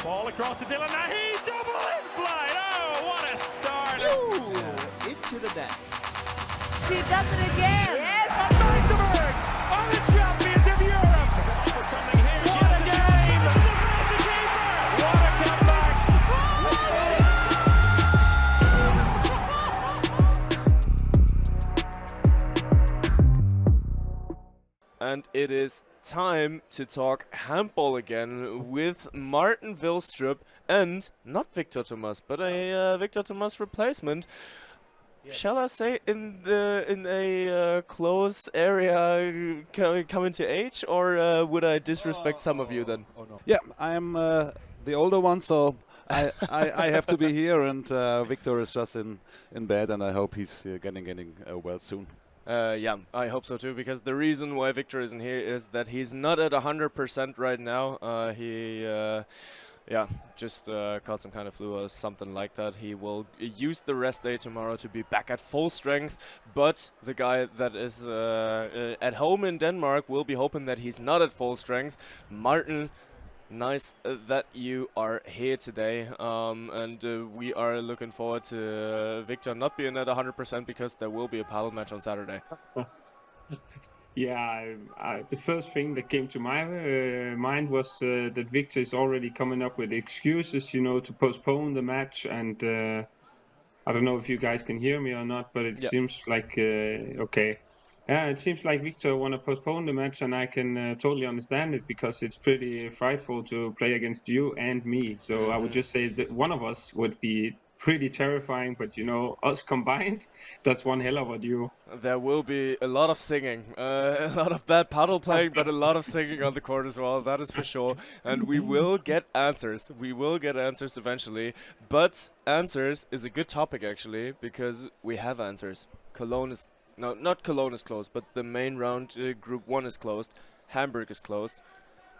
Ball across to Dylan. Now he double in flight. Oh, what a start! Ooh, into the net. She does it again. Yes, and Magdeburg are the champions of Europe. Come up with something here. She has a game. Across the keeper. What a comeback! And it is time to talk handball again with Martin Vilstrup and not Victor Thomas, but a Victor Thomas replacement. Yes. Shall I say in a close area coming to age, or would I disrespect some of you then? Oh no. Yeah, I'm the older one, so I have to be here, and Victor is just in bed, and I hope he's getting well soon. Yeah, I hope so too, because the reason why Victor isn't here is that he's not at 100% right now. He just caught some kind of flu or something like that. He will use the rest day tomorrow to be back at full strength, but the guy that is at home in Denmark will be hoping that he's not at full strength. Martin, nice that you are here today, and we are looking forward to Victor not being at 100% because there will be a paddle match on Saturday. Yeah, the first thing that came to my mind was that Victor is already coming up with excuses, to postpone the match, and I don't know if you guys can hear me or not, but it seems like okay. Yeah, it seems like Victor want to postpone the match, and I can totally understand it, because it's pretty frightful to play against you and me. So I would just say that one of us would be pretty terrifying, but us combined, that's one hell of a duo. There will be a lot of singing, a lot of bad paddle playing, but a lot of singing on the court as well, that is for sure. And we will get answers. We will get answers eventually. But answers is a good topic, actually, because we have answers. Cologne is... No, not Cologne is closed, but the main round, Group 1 is closed. Hamburg is closed.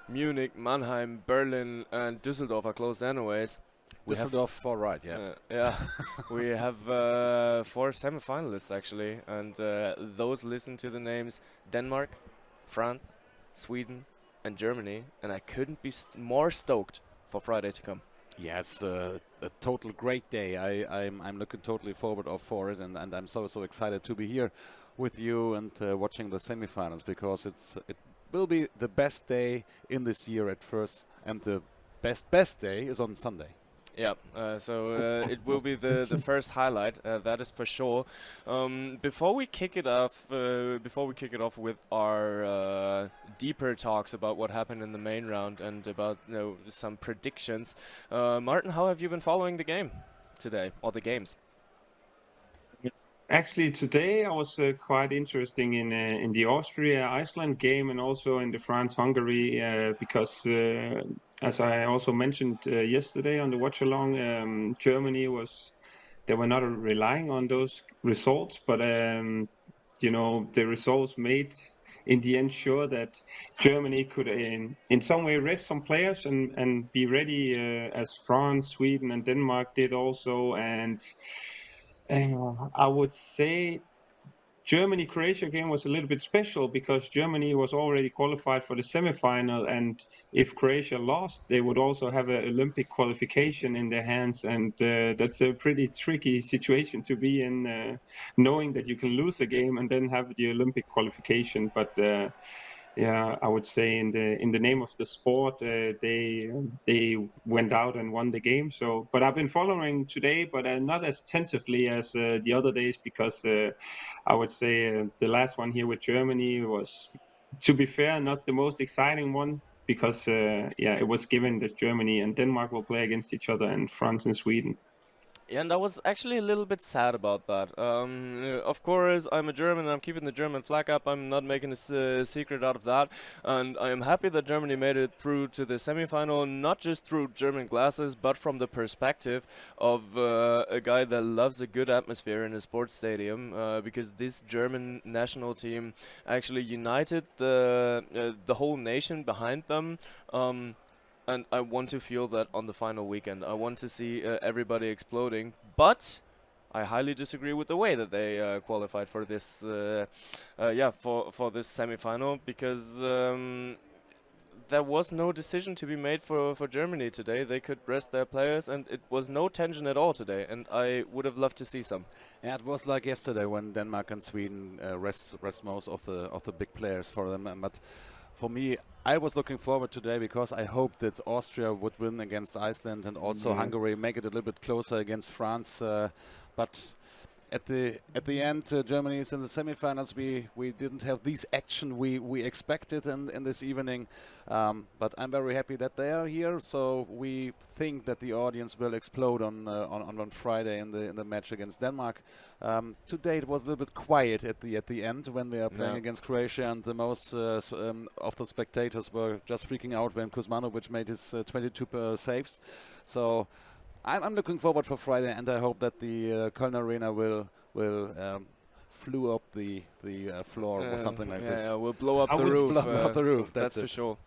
Munich, Mannheim, Berlin, and Düsseldorf are closed anyways. Düsseldorf, all right, yeah. Yeah, we have 4 semi-finalists, actually, and those listen to the names Denmark, France, Sweden, and Germany, and I couldn't be more stoked for Friday to come. Yeah, it's a total great day. I'm looking totally forward for it, and I'm so excited to be here with you and watching the semifinals, because it will be the best day in this year at first, and the best day is on Sunday. Yeah, so it will be the first highlight, that is for sure. Before we kick it off with our deeper talks about what happened in the main round and about some predictions, Martin, how have you been following the game today, or the games? Actually, today I was quite interesting in the Austria-Iceland game, and also in the France-Hungary, because as I also mentioned yesterday on the watch-along, Germany they were not relying on those results, but the results made in the end sure that Germany could in some way rest some players and be ready, as France, Sweden, and Denmark did also. And I would say Germany-Croatia game was a little bit special, because Germany was already qualified for the semifinal, and if Croatia lost, they would also have an Olympic qualification in their hands, and that's a pretty tricky situation to be in, knowing that you can lose a game and then have the Olympic qualification. But yeah, I would say in the name of the sport, they went out and won the game. So, but I've been following today, but not as tensively as the other days, because I would say the last one here with Germany was, to be fair, not the most exciting one, because it was given that Germany and Denmark will play against each other, and France and Sweden. Yeah, and I was actually a little bit sad about that. Of course, I'm a German, I'm keeping the German flag up, I'm not making a secret out of that. And I am happy that Germany made it through to the semifinal, not just through German glasses, but from the perspective of a guy that loves a good atmosphere in a sports stadium, because this German national team actually united the whole nation behind them. And I want to feel that on the final weekend. I want to see everybody exploding, but I highly disagree with the way that they qualified for this, for this semifinal, because there was no decision to be made for Germany today. They could rest their players, and it was no tension at all today. And I would have loved to see some. Yeah, it was like yesterday when Denmark and Sweden rest most of the big players for them. But for me, I was looking forward today because I hoped that Austria would win against Iceland and also Hungary, make it a little bit closer against France. But at the end, Germany is in the semifinals. We didn't have this action we expected in this evening, but I'm very happy that they are here. So we think that the audience will explode on Friday in the match against Denmark. Today it was a little bit quiet at the end when we are playing against Croatia, and the most of the spectators were just freaking out when Kuzmanovic made his 22 saves. So I'm looking forward for Friday, and I hope that the Köln Arena will flew up the floor or something like this. Yeah, we'll blow up the roof. Blow up the roof. That's for sure.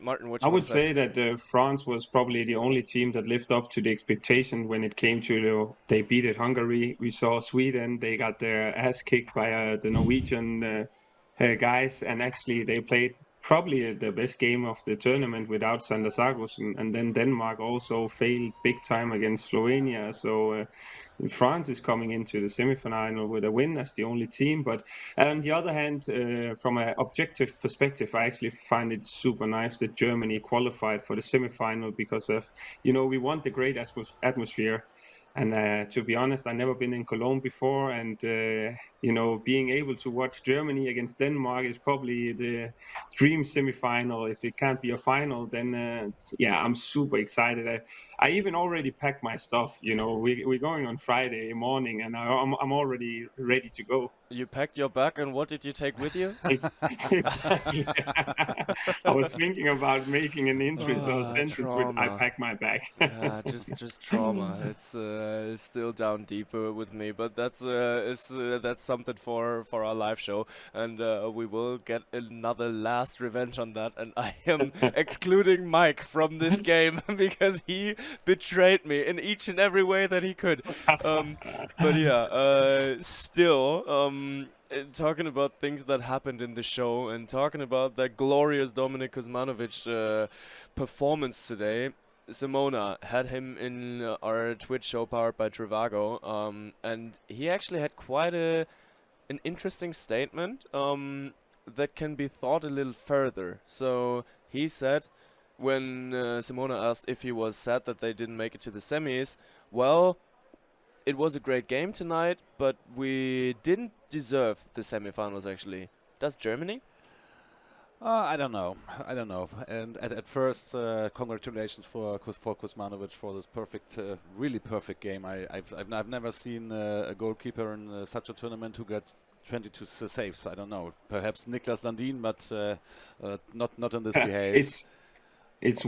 Martin, what you I would want to say? say that France was probably the only team that lived up to the expectation when it came to they beat Hungary. We saw Sweden; they got their ass kicked by the Norwegian guys, and actually they played probably the best game of the tournament without Sander Sargosen. And then Denmark also failed big time against Slovenia. So France is coming into the semifinal with a win as the only team. But on the other hand, from an objective perspective, I actually find it super nice that Germany qualified for the semifinal because of, we want the great atmosphere. And to be honest, I've never been in Cologne before, and being able to watch Germany against Denmark is probably the dream semifinal. If it can't be a final, then I'm super excited. I even already packed my stuff. We're going on Friday morning, and I'm already ready to go. You packed your bag, and what did you take with you? Exactly. I was thinking about making an intro sentence with "I pack my bag." just trauma. It's still down deeper with me, but that's something for our live show, and we will get another last revenge on that. And I am excluding Maik from this game because he betrayed me in each and every way that he could. But yeah, still. Talking about things that happened in the show and talking about that glorious Dominik Kuzmanovic performance today, Simona had him in our Twitch show powered by Trivago, and he actually had quite an interesting statement that can be thought a little further. So he said, when Simona asked if he was sad that they didn't make it to the semis, well, it was a great game tonight, but we didn't deserve the semifinals, actually. Does Germany? I don't know. And at first, congratulations for Kuzmanovic for this really perfect game. I've never seen a goalkeeper in such a tournament who got 22 saves. I don't know. Perhaps Niklas Landin, but not in this behavior. It's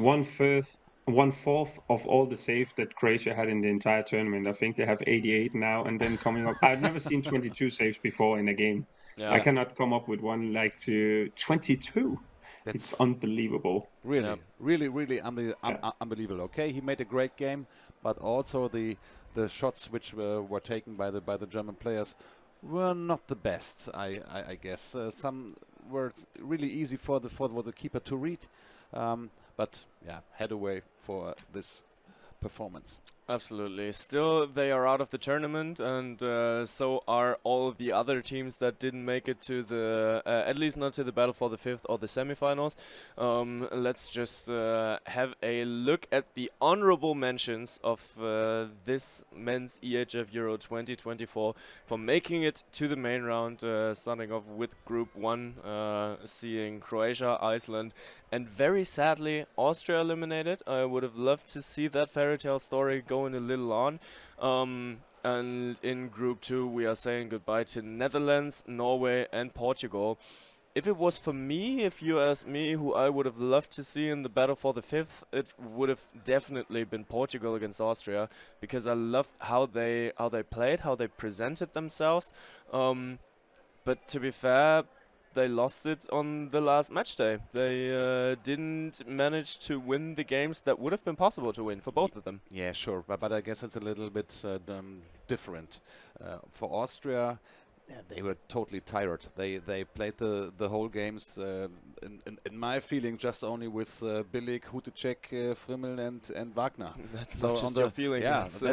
1/4 of all the saves that Croatia had in the entire tournament. I think they have 88 now, and then coming up. I've never seen 22 saves before in a game. Yeah. I cannot come up with one like to 22. It's unbelievable. Really unbelievable. Okay, he made a great game, but also the shots which were taken by the German players were not the best. I guess some were really easy for the keeper to read. But yeah, head away for this performance. Absolutely. Still, they are out of the tournament, and so are all the other teams that didn't make it to the, at least not to the battle for the fifth or the semifinals. Let's just have a look at the honorable mentions of this men's EHF Euro 2024 for making it to the main round, starting off with Group 1, seeing Croatia, Iceland, and very sadly, Austria eliminated. I would have loved to see that fairy tale story going a little on. And in Group 2, we are saying goodbye to Netherlands, Norway, and Portugal. If it was for me, if you ask me who I would have loved to see in the battle for the fifth, it would have definitely been Portugal against Austria, because I loved how they played, how they presented themselves. But to be fair, they lost it on the last match day. They didn't manage to win the games that would have been possible to win for both of them. Yeah, sure. But I guess it's a little bit different. For Austria, Yeah, they were totally tired. They played the whole games, in my feeling, just only with Bilic, Hutecek, Frimmel and Wagner. That's So not on just the your feeling. yeah, it's,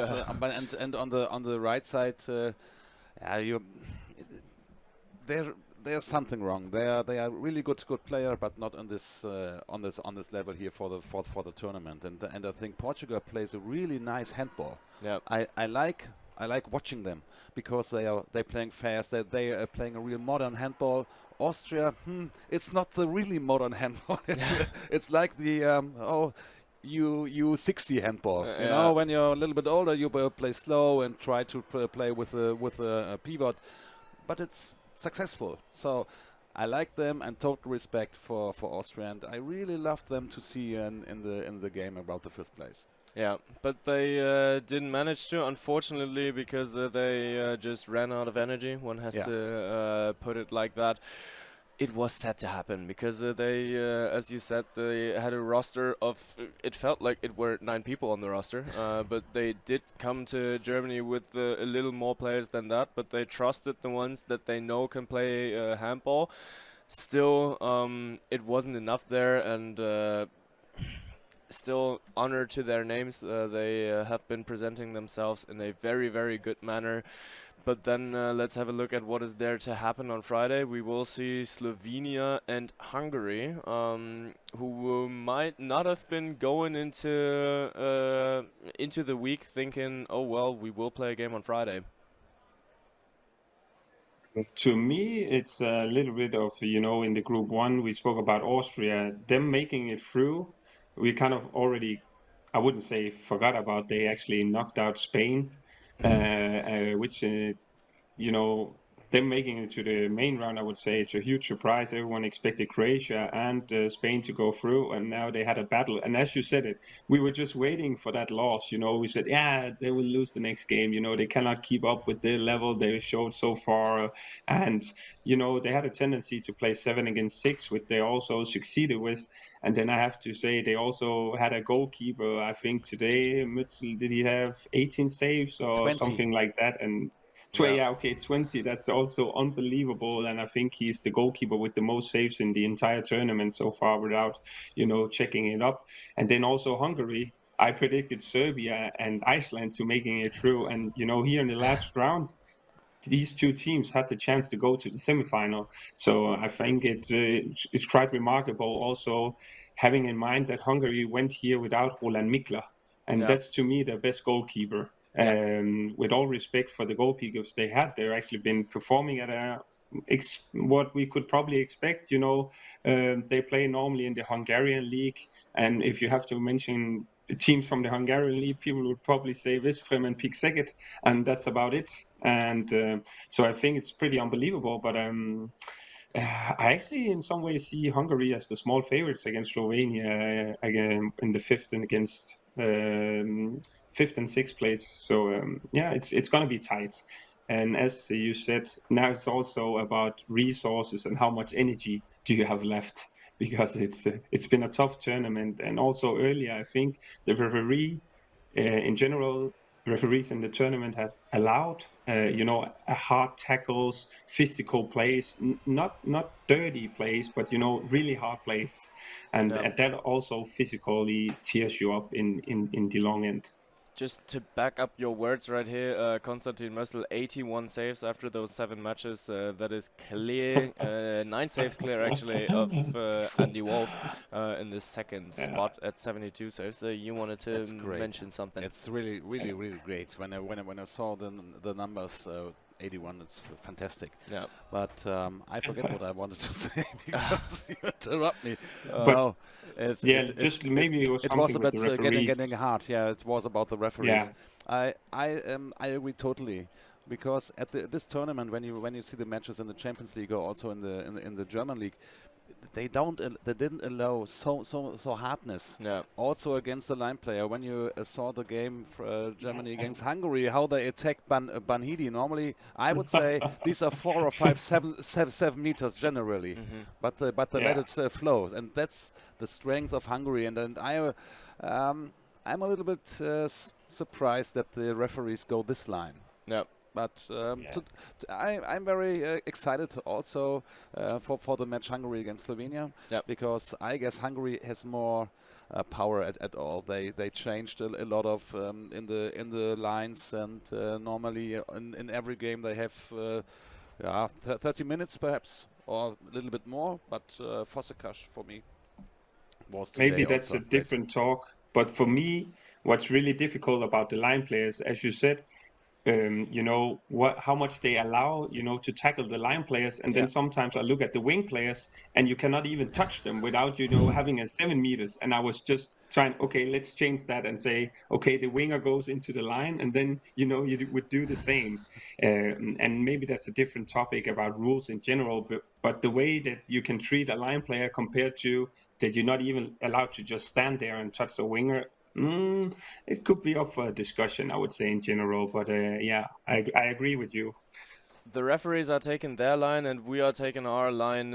and on the right side, you there's something wrong. They are really good player, but not on this level here for the tournament. And I think Portugal plays a really nice handball. yeah. I like watching them because they're playing fast. They are playing a real modern handball. Austria, it's not the really modern handball. It's like the U60 handball. You know, when you're a little bit older, you play slow and try to play with a pivot, but it's successful. So I like them and total respect for Austria, and I really love them to see in the game about the 5th place. Yeah, but they didn't manage to, unfortunately, because they just ran out of energy. One has to put it like that. It was set to happen because they, as you said, they had a roster of, it felt like it were 9 people on the roster, but they did come to Germany with a little more players than that, but they trusted the ones that they know can play handball. Still, it wasn't enough there, and still honor to their names. They have been presenting themselves in a very, very good manner. But then let's have a look at what is there to happen on Friday. We will see Slovenia and Hungary, who might not have been going into the week thinking, oh well, we will play a game on Friday. To me, it's a little bit of, in the group 1, we spoke about Austria, them making it through. We kind of already, I wouldn't say forgot about, they actually knocked out Spain, which, them making it to the main round, I would say it's a huge surprise. Everyone expected Croatia and Spain to go through, and now they had a battle. And as you said it, we were just waiting for that loss. We said, yeah, they will lose the next game. They cannot keep up with the level they showed so far. And, they had a tendency to play 7 against 6, which they also succeeded with. And then I have to say they also had a goalkeeper. I think today, Mützel, did he have 18 saves or 20. something like that? And 20. That's also unbelievable, and I think he's the goalkeeper with the most saves in the entire tournament so far, without checking it up. And then also Hungary. I predicted Serbia and Iceland to making it through, and here in the last round, these 2 teams had the chance to go to the semifinal. So I think it's quite remarkable. Also, having in mind that Hungary went here without Roland Mikla, and that's to me the best goalkeeper. With all respect for the goalkeepers they had, they've actually been performing at what we could probably expect. They play normally in the Hungarian league, and if you have to mention the teams from the Hungarian league, people would probably say Veszprém and Pick-Szeged, and that's about it. And so I think it's pretty unbelievable. But I actually, in some ways, see Hungary as the small favorites against Slovenia again in the 5th and against 5th and 6th place. So it's going to be tight. And as you said, now it's also about resources and how much energy do you have left, because it's been a tough tournament. And also earlier, I think the referee, in general, referees in the tournament had allowed, hard tackles, physical plays, not dirty plays, but really hard plays, and that also physically tears you up in the long end. Just to back up your words right here, Konstantin Mössl, 81 saves after those 7 matches. That is clear. 9 saves clear, actually, of Andy Wolf in the second spot at 72 saves. You wanted to mention something. It's really, really, really great. When I saw the numbers, 81, it's fantastic. Yeah. But I forget what I wanted to say because you interrupt me. Maybe it was about with the getting hard. Yeah, it was about the referees. Yeah. I agree totally, because at this tournament, when you see the matches in the Champions League or also in the German league, they didn't allow so hardness. Yeah. Also against the line player, when you saw the game for Germany against Hungary, how they attacked Banhidi. Normally, I would say these are 4 or 5, 7 meters generally, but they let it flow, and that's the strength of Hungary. And I'm a little bit surprised that the referees go this line. Yeah. But I'm very excited also for the match Hungary against Slovenia, because I guess Hungary has more power at all. They changed a lot of in the lines, and normally in every game they have 30 minutes perhaps, or a little bit more. But Fossekash for me was today Maybe that's also a different talk. But for me, what's really difficult about the line players, as you said, how much they allow, to tackle the line players, and then sometimes I look at the wing players, and you cannot even touch them without, having a 7 meters. And I was just trying, okay, let's change that and say, okay, the winger goes into the line, and then you would do the same. And maybe that's a different topic about rules in general, but the way that you can treat a line player compared to that you're not even allowed to just stand there and touch the winger. It could be up for a discussion, I would say, in general. But I agree with you. The referees are taking their line, and we are taking our line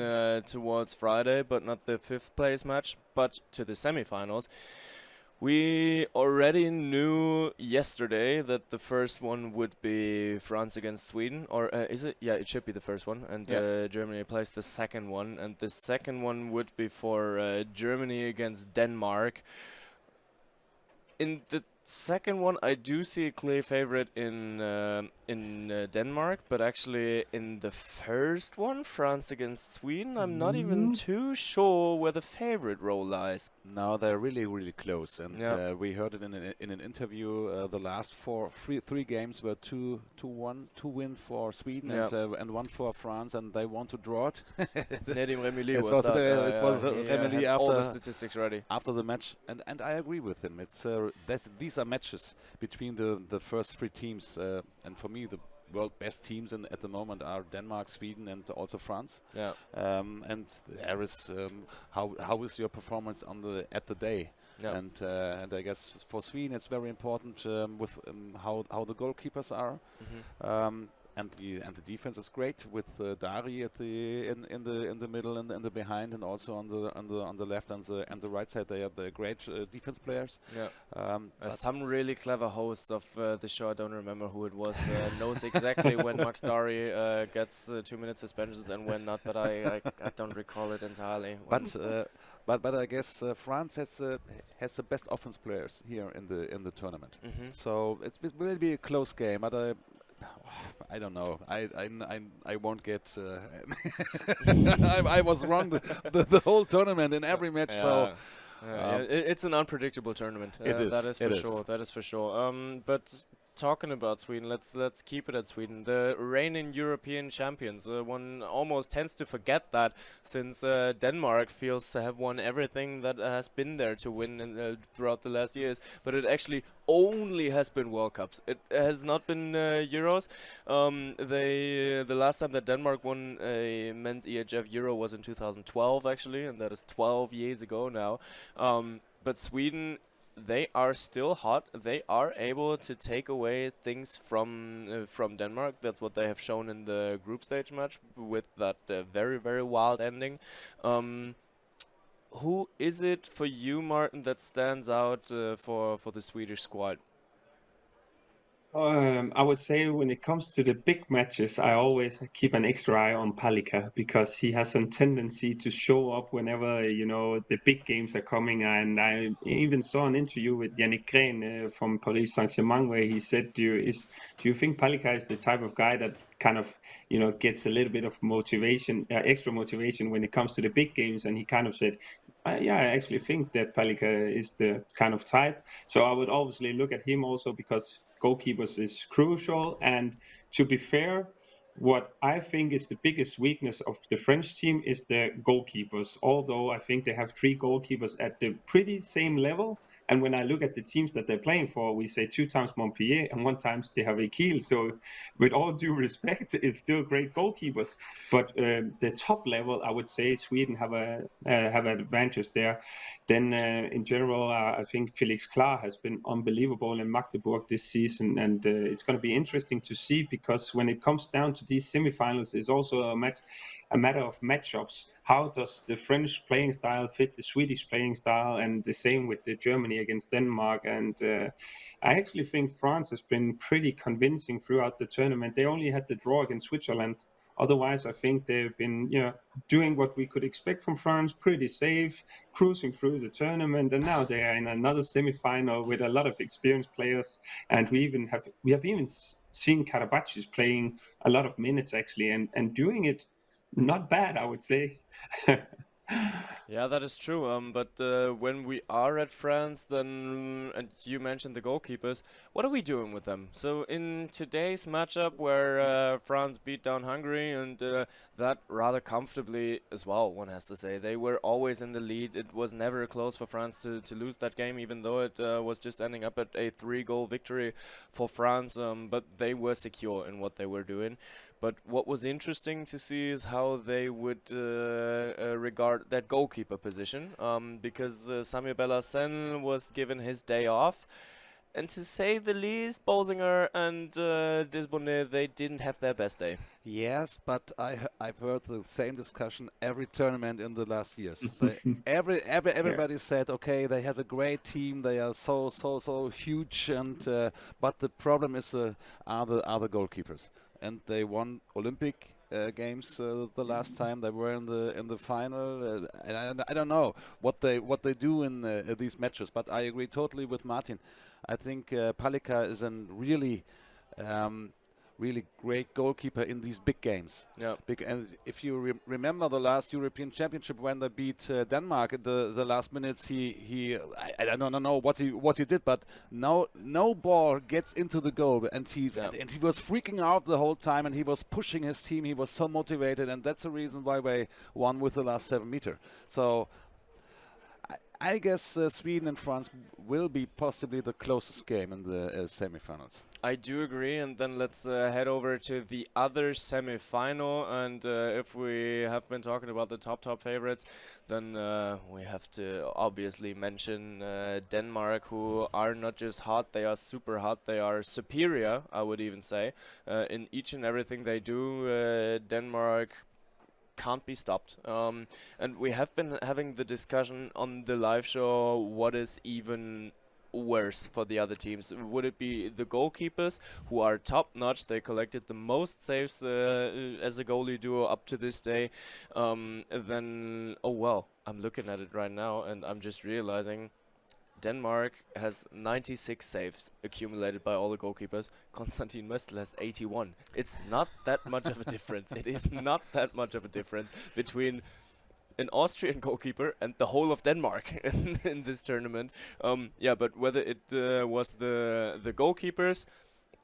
towards Friday, but not the 5th place match, but to the semifinals. We already knew yesterday that the first one would be France against Sweden, or is it? Yeah, it should be the first one, and Germany plays the second one, and the second one would be for Germany against Denmark. In the second one, I do see a clear favorite in Denmark, but actually in the first one, France against Sweden, I'm not even too sure where the favorite role lies. No, they're really, really close, and we heard it in an interview. The last three games were 2-1, 2 win for Sweden and 1 for France, and they want to draw it. Nedim Remili it was Remili after all the statistics ready after the match, and I agree with him. It's these are matches between the first 3 teams, and for me the world best teams at the moment are Denmark, Sweden, and also France. And there is how is your performance at the day? And I guess for Sweden it's very important with how the goalkeepers are. And the defense is great with Dari in the middle and the behind, and also on the left and the right side. They are the great defense players. Some really clever host of the show, I don't remember who it was, knows exactly when Max Dari gets 2 minutes suspensions and when not, but I don't recall it entirely. But I guess France has the best offense players here in the tournament. So it will be a close game, but I don't know. I won't get. I was wrong the whole tournament in every match. It's an unpredictable tournament. It is. That is for sure. That is for sure. But talking about Sweden, let's keep it at Sweden. The reigning European champions. One almost tends to forget that, since Denmark feels to have won everything that has been there to win throughout the last years. But it actually only has been World Cups. It has not been Euros. The last time that Denmark won a men's EHF Euro was in 2012, actually, and that is 12 years ago now. But Sweden, they are still hot. They are able to take away things from Denmark. That's what they have shown in the group stage match with that very, very wild ending. Who is it for you, Martin, that stands out for the Swedish squad? I would say when it comes to the big matches, I always keep an extra eye on Palika, because he has some tendency to show up whenever the big games are coming. And I even saw an interview with Yannick Green from Paris Saint-Germain, where he said, "Do you think Palika is the type of guy that kind of gets a little bit of motivation, extra motivation when it comes to the big games?" And he kind of said, I actually think that Palika is the kind of type. So I would obviously look at him also, because goalkeepers is crucial. And to be fair, what I think is the biggest weakness of the French team is the goalkeepers, although I think they have 3 goalkeepers at the pretty same level. And when I look at the teams that they're playing for, we say 2 times Montpellier and 1 times they have Kiel. So with all due respect, it's still great goalkeepers. But the top level, I would say Sweden have an advantage there. Then in general, I think Felix Klar has been unbelievable in Magdeburg this season. And it's going to be interesting to see, because when it comes down to these semifinals, it's also a match. a matter of matchups. How does the French playing style fit the Swedish playing style, and the same with the Germany against Denmark. And I actually think France has been pretty convincing throughout the tournament. They only had the draw against Switzerland. Otherwise, I think they've been, doing what we could expect from France, pretty safe, cruising through the tournament, and now they are in another semi-final with a lot of experienced players. And we have even seen Karabatic playing a lot of minutes actually, and doing it not bad, I would say. Yeah, that is true. But when we are at France, then, and you mentioned the goalkeepers, what are we doing with them? So in today's matchup, where France beat down Hungary, and that rather comfortably as well, one has to say, they were always in the lead. It was never close for France to lose that game, even though it was just ending up at a 3-goal victory for France. But they were secure in what they were doing. But what was interesting to see is how they would regard that goalkeeper position, because Samuel Bellassène was given his day off. And to say the least, Bolsinger and Disbonnet, they didn't have their best day. Yes, but I've heard the same discussion every tournament in the last years. Everybody said, okay, they have a great team, they are so huge, and but the problem is are the goalkeepers. And they won Olympic games the last time they were in the final. And I don't know what they do in these matches, but I agree totally with Martin. I think Palika is a really great goalkeeper in these big games. Yeah. And if you remember the last European Championship when they beat Denmark in the last minutes, I don't know what he did, but no ball gets into the goal, and he was freaking out the whole time, and he was pushing his team. He was so motivated, and that's the reason why they won with the last 7 meter. So I guess Sweden and France will be possibly the closest game in the semi-finals. I do agree, and then let's head over to the other semi-final. And if we have been talking about the top favorites, then we have to obviously mention Denmark, who are not just hot, they are super hot. They are superior, I would even say, in each and everything they do. Denmark can't be stopped. And we have been having the discussion on the live show, what is even worse for the other teams? Would it be the goalkeepers, who are top notch? They collected the most saves as a goalie duo up to this day. Then, oh well, I'm looking at it right now and I'm just realizing Denmark has 96 saves accumulated by all the goalkeepers. Konstantin Möstl has 81. It's not that much of a difference. It is not that much of a difference between an Austrian goalkeeper and the whole of Denmark in this tournament. Yeah, but whether it was the goalkeepers,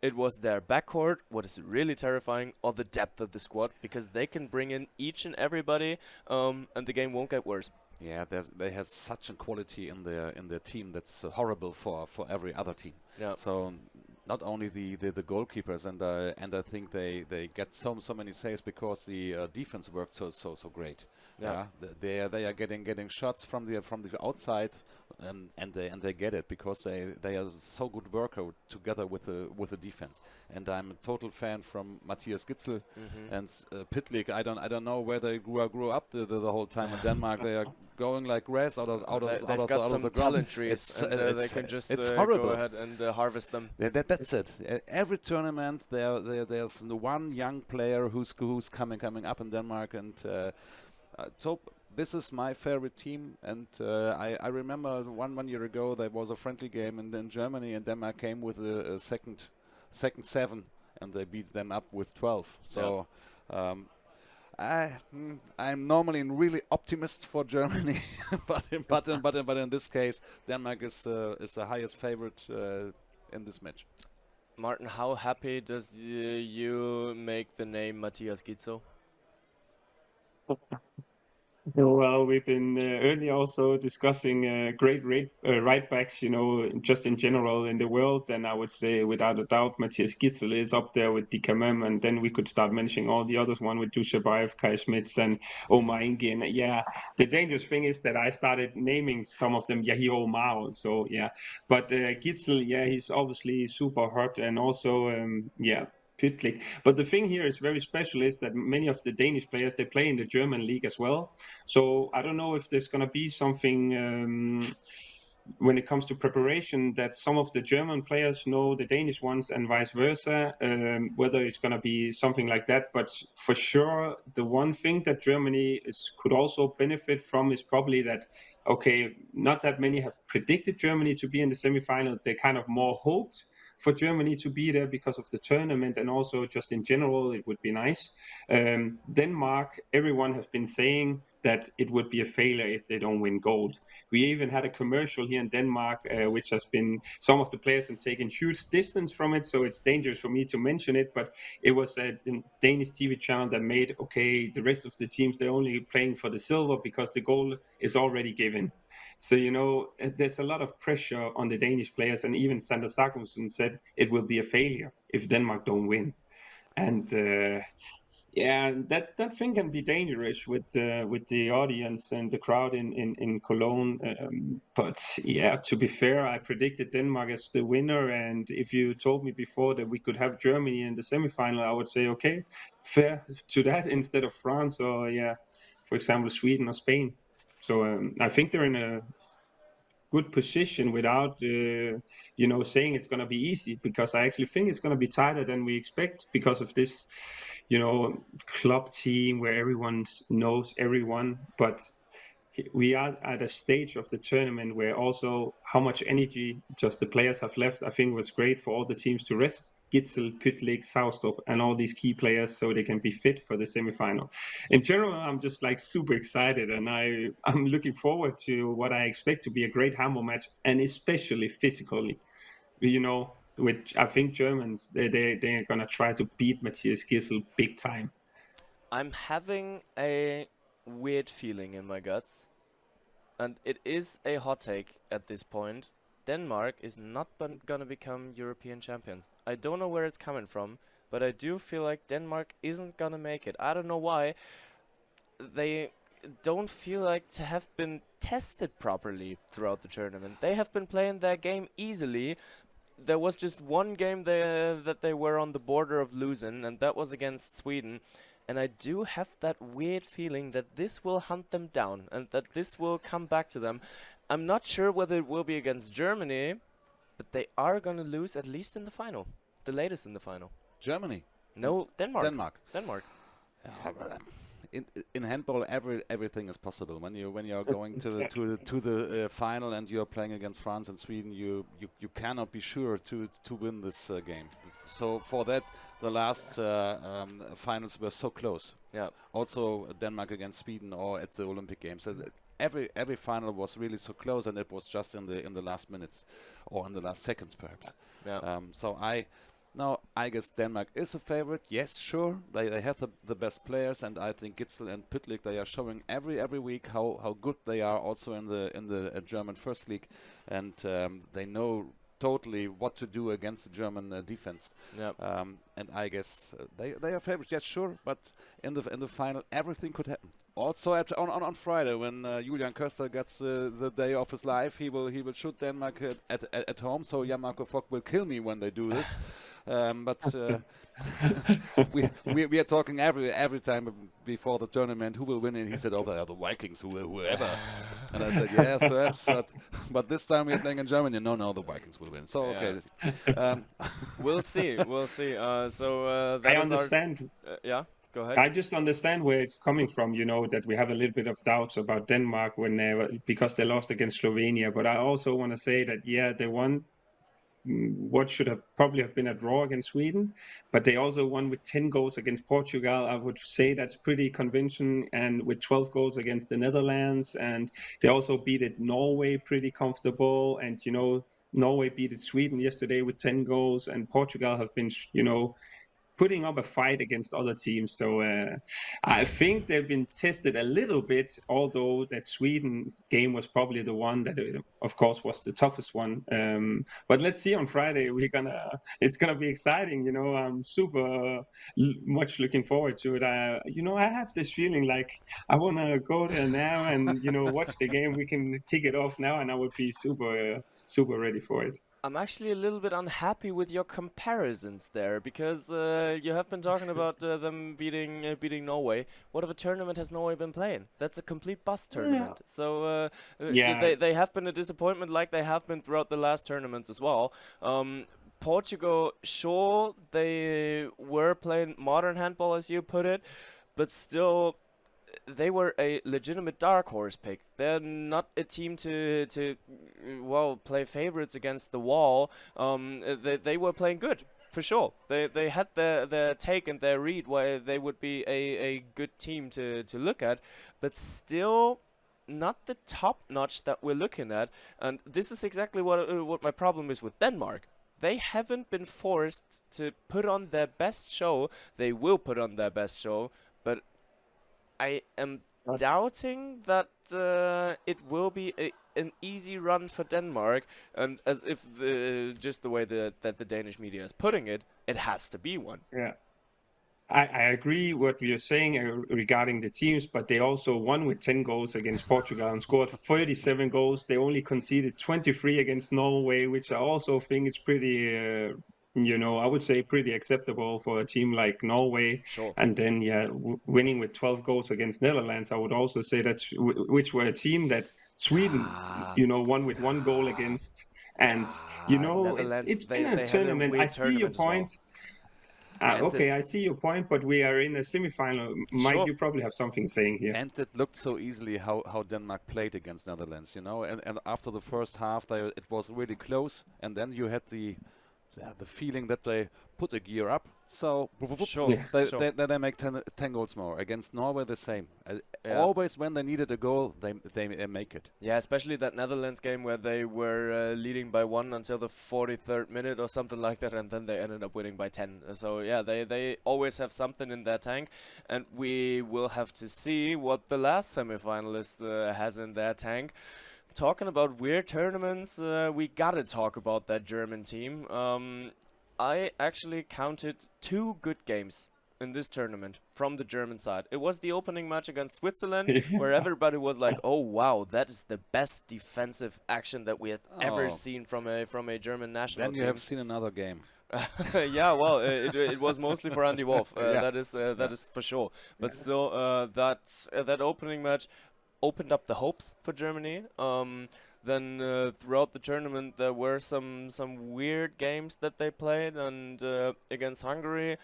it was their backcourt, what is really terrifying, or the depth of the squad, because they can bring in each and everybody, and the game won't get worse. Yeah, they have such a quality in their team that's horrible for every other team. Yeah. So not only the goalkeepers, and I think they get so many saves because the defense worked so great. Yeah. They are getting shots from the outside, and they get it because they are so good worker together with the defense. And I'm a total fan from Matthias Gitzel and Pitlick. I don't know where they grew up the whole time in Denmark. They are going like grass out of They've got some talent trees, and they can just go ahead and harvest them. That's it. Every tournament there's one young player who's coming up in Denmark, and this is my favorite team. And I remember one year ago there was a friendly game in Germany, and Denmark came with a second 7, and they beat them up with 12. So. Yeah. I'm normally really optimist for Germany, but in this case, Denmark is the highest favorite in this match. Martin, how happy does you make the name Matthias Gitzel? Well, we've been earlier also discussing great right backs, just in general in the world. And I would say, without a doubt, Matthias Gitzel is up there with Dikamem. And then we could start mentioning all the others, one with Dushabayev, Kai Schmitz, and Omar Ingi. And yeah, the dangerous thing is that I started naming some of them Yahir Omar. So yeah, but Gitzel, yeah, he's obviously super hot. And also, Pytlik. But the thing here is very special is that many of the Danish players, they play in the German league as well. So I don't know if there's going to be something when it comes to preparation that some of the German players know the Danish ones and vice versa, whether it's going to be something like that. But for sure, the one thing that Germany could also benefit from is probably that, okay, not that many have predicted Germany to be in the semifinal. They kind of more hoped for Germany to be there because of the tournament, and also just in general, it would be nice. Denmark, everyone has been saying that it would be a failure if they don't win gold. We even had a commercial here in Denmark, which has been, some of the players have taken huge distance from it, so it's dangerous for me to mention it, but it was a Danish TV channel that made, okay, the rest of the teams, they're only playing for the silver because the gold is already given. So, there's a lot of pressure on the Danish players, and even Sander Samuelsen said it will be a failure if Denmark don't win. And yeah, that thing can be dangerous with the audience and the crowd in Cologne. But yeah, to be fair, I predicted Denmark as the winner, and if you told me before that we could have Germany in the semifinal, I would say okay, fair to that instead of France or for example, Sweden or Spain. So I think they're in a good position without saying it's going to be easy, because I actually think it's going to be tighter than we expect because of this club team where everyone knows everyone. But we are at a stage of the tournament where also how much energy just the players have left, I think was great for all the teams to rest Gitzel, Pytlik, Saustrup, and all these key players so they can be fit for the semifinal. In general, I'm just like super excited, and I'm looking forward to what I expect to be a great handball match, and especially physically. Which I think Germans, they're going to try to beat Matthias Gitzel big time. I'm having a weird feeling in my guts, and it is a hot take at this point. Denmark is not gonna become European champions. I don't know where it's coming from, but I do feel like Denmark isn't gonna make it. I don't know why. They don't feel like to have been tested properly throughout the tournament. They have been playing their game easily. There was just one game that they were on the border of losing, and that was against Sweden. And I do have that weird feeling that this will hunt them down and that this will come back to them. I'm not sure whether it will be against Germany, but they are going to lose at least in the final. The latest in the final. Germany? No, Denmark. Denmark. In handball, everything is possible. When you're going to the final and you're playing against France and Sweden, you cannot be sure to win this game. So for that, the last finals were so close. Yeah. Also Denmark against Sweden, or at the Olympic Games. Every final was really so close, and it was just in the last minutes or in the last seconds, perhaps. Yeah. So I guess Denmark is a favorite. Yes, sure. They have the best players, and I think Gitzel and Pytlik, they are showing every week how good they are also in the German First League, and they know totally what to do against the German defense. Yep. And I guess they are favorites. Yes, sure. But in the final, everything could happen. Also on Friday, when Julian Köster gets the day of his life, he will shoot Denmark at home. So Jan-Marco Fock will kill me when they do this. But we are talking every time before the tournament who will win, and he said, "Oh, they are the Vikings, whoever." And I said, "Yes, perhaps." But this time we are playing in Germany. No, the Vikings will win. So okay, we'll see. I understand. Yeah. Go ahead. I just understand where it's coming from, that we have a little bit of doubts about Denmark because they lost against Slovenia. But I also want to say that, they won what should have probably have been a draw against Sweden, but they also won with 10 goals against Portugal. I would say that's pretty convincing, and with 12 goals against the Netherlands. And they also beat Norway pretty comfortable. And, Norway beat Sweden yesterday with 10 goals, and Portugal have been, putting up a fight against other teams. So I think they've been tested a little bit, although that Sweden game was probably the one that, of course, was the toughest one. But let's see on Friday. It's gonna be exciting. I'm super much looking forward to it. I have this feeling like I want to go there now and watch the game. We can kick it off now, and I would be super super ready for it. I'm actually a little bit unhappy with your comparisons there because you have been talking about them beating Norway. What of a tournament has Norway been playing? That's a complete bust tournament. So Yeah. they have been a disappointment, like they have been throughout the last tournaments as well. Portugal, sure, they were playing modern handball, as you put it, but still, they were a legitimate dark horse pick. They're not a team to play favorites against the wall. They were playing good for sure. They had their take and their read where they would be a good team to look at, but still not the top notch that we're looking at. And this is exactly what my problem is with Denmark. They haven't been forced to put on their best show. They will put on their best show, but I am doubting that it will be an easy run for Denmark, and as if just the way that the Danish media is putting it, it has to be one. Yeah. I agree what you're saying regarding the teams, but they also won with 10 goals against Portugal and scored 37 goals. They only conceded 23 against Norway, which I also think is pretty, I would say pretty acceptable for a team like Norway. Sure. And then, winning with 12 goals against Netherlands, I would also say that, which were a team that Sweden, won with 1 goal against. And, it's been a tournament. I see your point. Okay, I see your point, but we are in a semi-final. Mike, Sure. you probably have something saying here. And it looked so easily how Denmark played against Netherlands, and after the first half, it was really close, and then you had the feeling that they put a gear up. So Sure. they make 10 goals more. Against Norway, the same. Always when they needed a goal, they make it. Yeah, especially that Netherlands game where they were leading by 1 until the 43rd minute or something like that, and then they ended up winning by 10. So yeah, they always have something in their tank, and we will have to see what the last semi-finalist has in their tank. Talking about weird tournaments, we gotta talk about that German team. I actually counted 2 good games in this tournament from the German side. It was the opening match against Switzerland, where everybody was like, "Oh wow, that is the best defensive action that we have ever seen from a German national Then team." you have seen another game. Yeah, well, it was mostly for Andy Wolf. That is for sure. But still, that opening match opened up the hopes for Germany. Then throughout the tournament there were some weird games that they played, and against Hungary,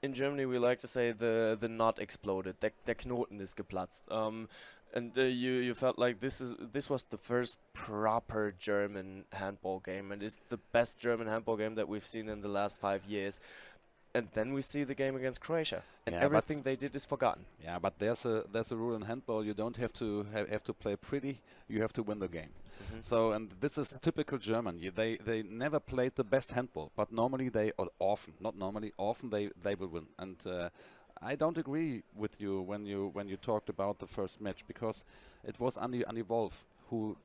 in Germany we like to say the knot exploded. Der Knoten ist geplatzt. And you felt like this was the first proper German handball game, and it's the best German handball game that we've seen in the last 5 years. And then we see the game against Croatia, and everything they did is forgotten. Yeah, but there's a rule in handball. You don't have to play pretty. You have to win the game. So, and this is typical German. They never played the best handball, but normally often they will win. And I don't agree with you when you talked about the first match, because it was Andy Wolf who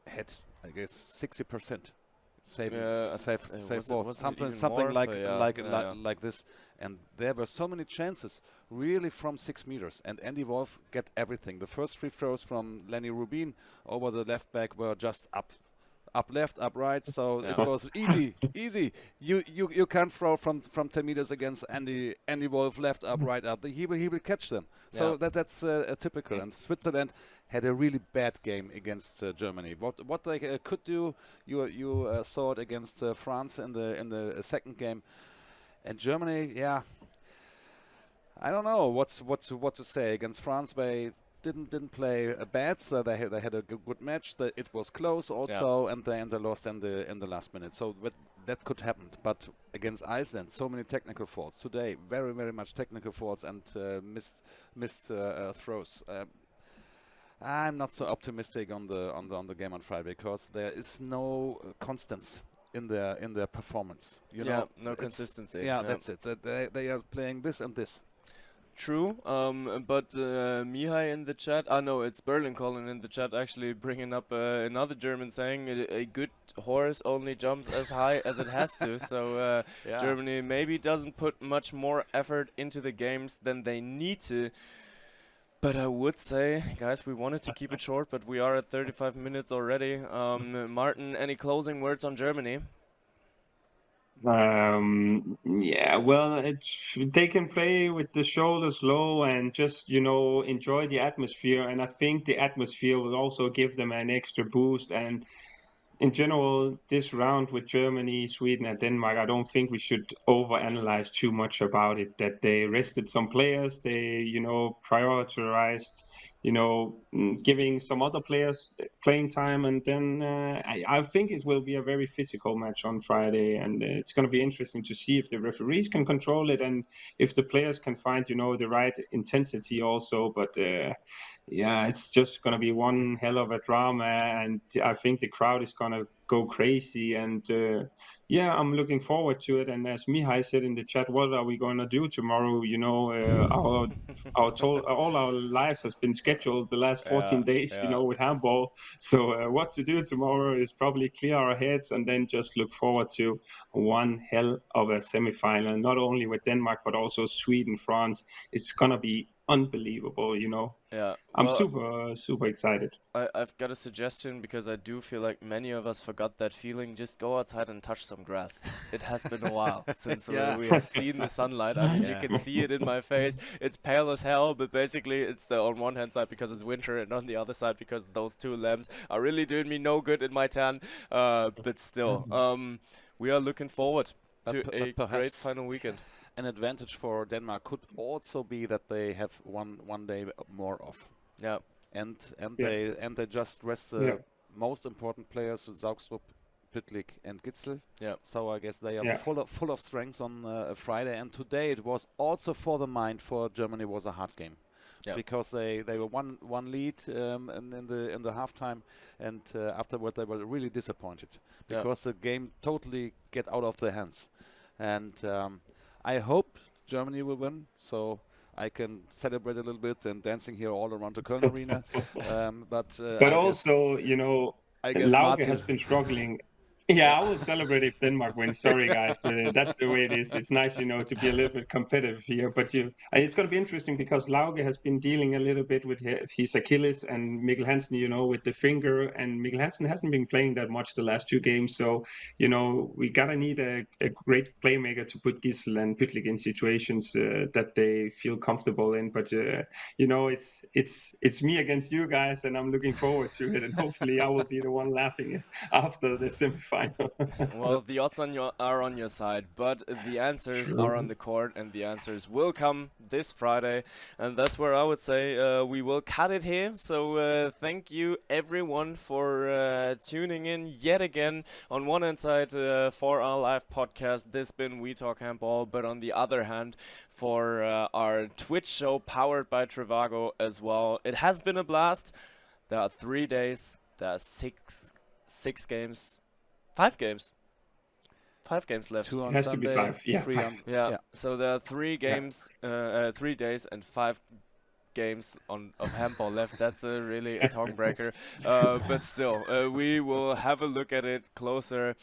had, I guess, 60%. Save balls, something like this, and there were so many chances, really from 6 meters, and Andy Wolf get everything. The first 3 throws from Lenny Rubin over the left back were just up left, up right, so it was easy. You can't throw from 10 meters against Andy Wolf left, up, right, up. He will catch them. So that's typical. And Switzerland had a really bad game against Germany. What they could do, you saw it against France in the second game, and Germany, I don't know what to say against France. They didn't play bad, so they had a good match. It was close also, and they lost in the last minute. So that could happen. But against Iceland, so many technical faults today. Very very much technical faults and missed throws. I'm not so optimistic on the game on Friday, because there is no constance in their performance. No consistency. That's it. They are playing this and this. True, but Mihai in the chat, no, it's Berlin calling in the chat, actually bringing up another German saying, a good horse only jumps as high as it has to. So Germany maybe doesn't put much more effort into the games than they need to. But I would say, guys, we wanted to keep it short, but we are at 35 minutes already. Martin, any closing words on Germany? Yeah, well, they can play with the shoulders low and just, enjoy the atmosphere. And I think the atmosphere will also give them an extra boost. And in general, this round with Germany, Sweden, and Denmark, I don't think we should overanalyze too much about it. That they rested some players, they, prioritized, giving some other players playing time, and then I think it will be a very physical match on Friday, and it's going to be interesting to see if the referees can control it and if the players can find, the right intensity also. But yeah, it's just going to be one hell of a drama, and I think the crowd is going to go crazy. And yeah, I'm looking forward to it. And as Mihai said in the chat, what are we going to do tomorrow? All our lives has been scheduled the last 14 days, with handball. So what to do tomorrow is probably clear our heads and then just look forward to one hell of a semifinal, not only with Denmark, but also Sweden, France. It's going to be unbelievable, Yeah, I'm super excited. I've got a suggestion, because I do feel like many of us forgot that feeling. Just go outside and touch some grass. It has been a while since we have seen the sunlight. I mean, you can see it in my face. It's pale as hell, but basically it's on one hand side because it's winter, and on the other side because those two lamps are really doing me no good in my tan. But still, we are looking forward to a great final weekend. An advantage for Denmark could also be that they have one day more off. Yeah. And they just rest the most important players with Zaugstrup, Pytlik and Gitzel. Yeah. So I guess they are full of strength on Friday. And today it was also for the mind for Germany was a hard game. Yeah. Because they were one lead in the halftime, and afterward they were really disappointed because the game totally get out of their hands. And I hope Germany will win, so I can celebrate a little bit and dancing here all around the Köln arena. But also, I guess Lauge Martin has been struggling. Yeah, I will celebrate if Denmark wins. Sorry, guys, but that's the way it is. It's nice, to be a little bit competitive here. But it's going to be interesting because Lauge has been dealing a little bit with his Achilles, and Mikkel Hansen, with the finger. And Mikkel Hansen hasn't been playing that much the last two games. So, we gotta need a great playmaker to put Gisel and Pytlik in situations that they feel comfortable in. But it's me against you guys, and I'm looking forward to it. And hopefully, I will be the one laughing after the semifinal. Well, the odds are on your side, but the answers are on the court, and the answers will come this Friday, and that's where I would say we will cut it here. So thank you everyone for tuning in yet again on one hand side for our live podcast, this been We Talk Handball, but on the other hand for our Twitch show powered by Trivago as well. It has been a blast. There are 3 days, there are six games. 5 games. 5 games left. 2 on has Sunday, to be 5. Yeah, 3 5. on. Yeah. So there are 3 games, 3 days and 5 games of handball left. That's really a tongue breaker. But still, we will have a look at it closer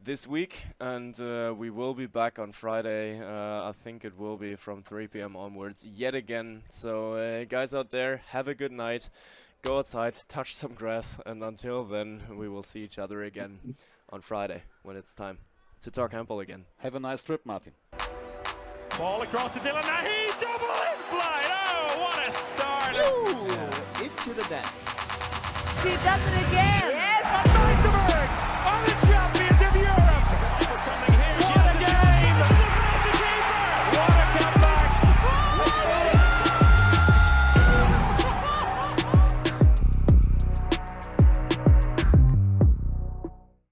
this week, and we will be back on Friday. I think it will be from 3 p.m. onwards yet again. So guys out there, have a good night. Go outside, touch some grass, and until then, we will see each other again on Friday when it's time to talk handball again. Have a nice trip, Martin. Ball across to Dylan. Now he double in flight. Oh, what a start. Into the net. She does it again.